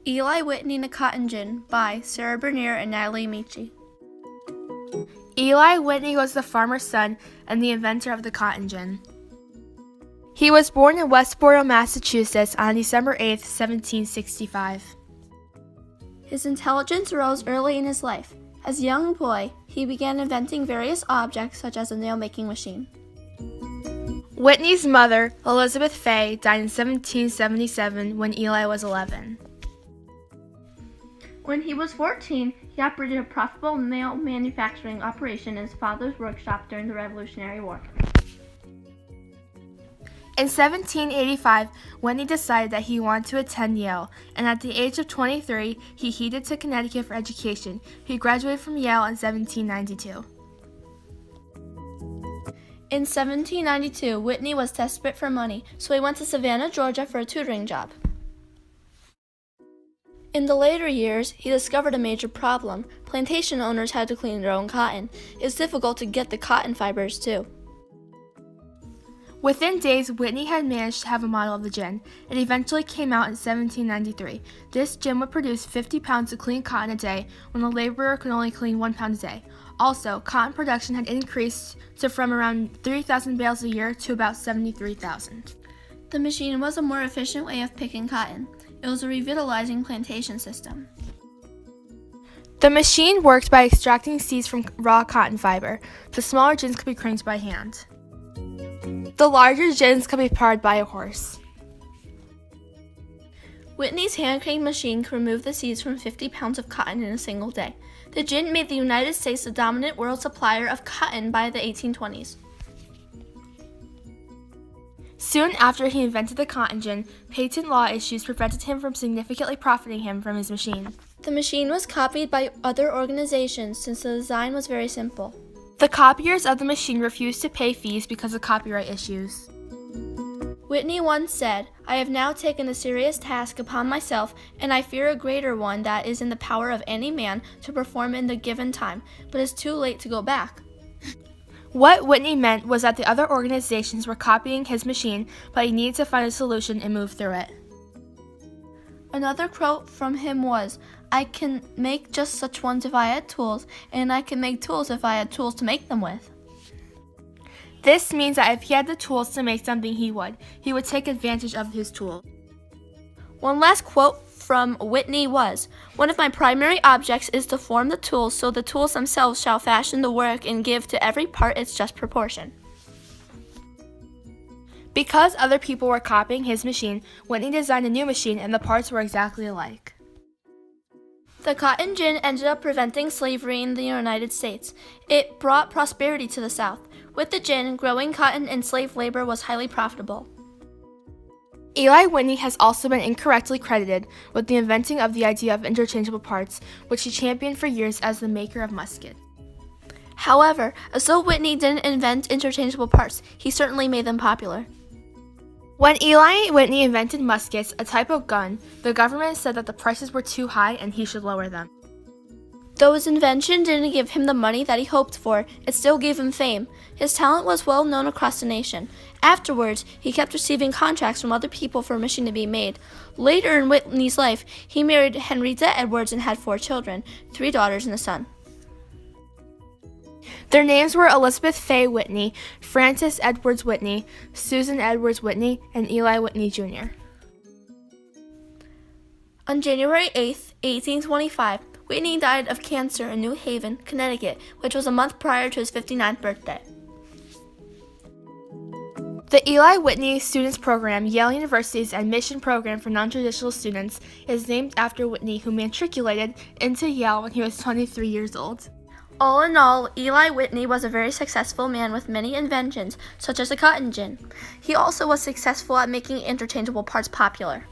Eli Whitney and the Cotton Gin by Sarah Bernier and Natalie Amici. Eli Whitney was the farmer's son and the inventor of the cotton gin. He was born in Westborough, Massachusetts on December 8, 1765. His intelligence arose early in his life. As a young boy, he began inventing various objects such as a nail-making machine. Whitney's mother, Elizabeth Fay, died in 1777 when Eli was 11. When he was 14, he operated a profitable nail manufacturing operation in his father's workshop during the Revolutionary War. In 1785, Whitney decided that he wanted to attend Yale, and at the age of 23, he headed to Connecticut for education. He graduated from Yale in 1792. In 1792, Whitney was desperate for money, so he went to Savannah, Georgia for a tutoring job. In the later years, he discovered a major problem. Plantation owners had to clean their own cotton. It was difficult to get the cotton fibers, too. Within days, Whitney had managed to have a model of the gin. It eventually came out in 1793. This gin would produce 50 pounds of clean cotton a day, when a laborer could only clean 1 pound a day. Also, cotton production had increased from around 3,000 bales a year to about 73,000. The machine was a more efficient way of picking cotton. It was a revitalizing plantation system. The machine worked by extracting seeds from raw cotton fiber. The smaller gins could be cranked by hand. The larger gins could be powered by a horse. Whitney's hand-craned machine could remove the seeds from 50 pounds of cotton in a single day. The gin made the United States the dominant world supplier of cotton by the 1820s. Soon after he invented the cotton gin, patent law issues prevented him from significantly profiting him from his machine. The machine was copied by other organizations since the design was very simple. The copiers of the machine refused to pay fees because of copyright issues. Whitney once said, "I have now taken a serious task upon myself, and I fear a greater one that is in the power of any man to perform in the given time, but it's too late to go back." What Whitney meant was that the other organizations were copying his machine, but he needed to find a solution and move through it. Another quote from him was, "I can make just such ones if I had tools, and I can make tools if I had tools to make them with." This means that if he had the tools to make something, he would take advantage of his tools. One last quote from Whitney was, "One of my primary objects is to form the tools so the tools themselves shall fashion the work and give to every part its just proportion." Because other people were copying his machine, Whitney designed a new machine and the parts were exactly alike. The cotton gin ended up preventing slavery in the United States. It brought prosperity to the South. With the gin, growing cotton and slave labor was highly profitable. Eli Whitney has also been incorrectly credited with the inventing of the idea of interchangeable parts, which he championed for years as the maker of muskets. However, as though Whitney didn't invent interchangeable parts, he certainly made them popular. When Eli Whitney invented muskets, a type of gun, the government said that the prices were too high and he should lower them. Though his invention didn't give him the money that he hoped for, it still gave him fame. His talent was well known across the nation. Afterwards, he kept receiving contracts from other people for a machine to be made. Later in Whitney's life, he married Henrietta Edwards and had 4 children, 3 daughters and a son. Their names were Elizabeth Fay Whitney, Frances Edwards Whitney, Susan Edwards Whitney, and Eli Whitney Jr. On January 8, 1825, Whitney died of cancer in New Haven, Connecticut, which was a month prior to his 59th birthday. The Eli Whitney Students Program, Yale University's admission program for non-traditional students, is named after Whitney, who matriculated into Yale when he was 23 years old. All in all, Eli Whitney was a very successful man with many inventions, such as the cotton gin. He also was successful at making interchangeable parts popular.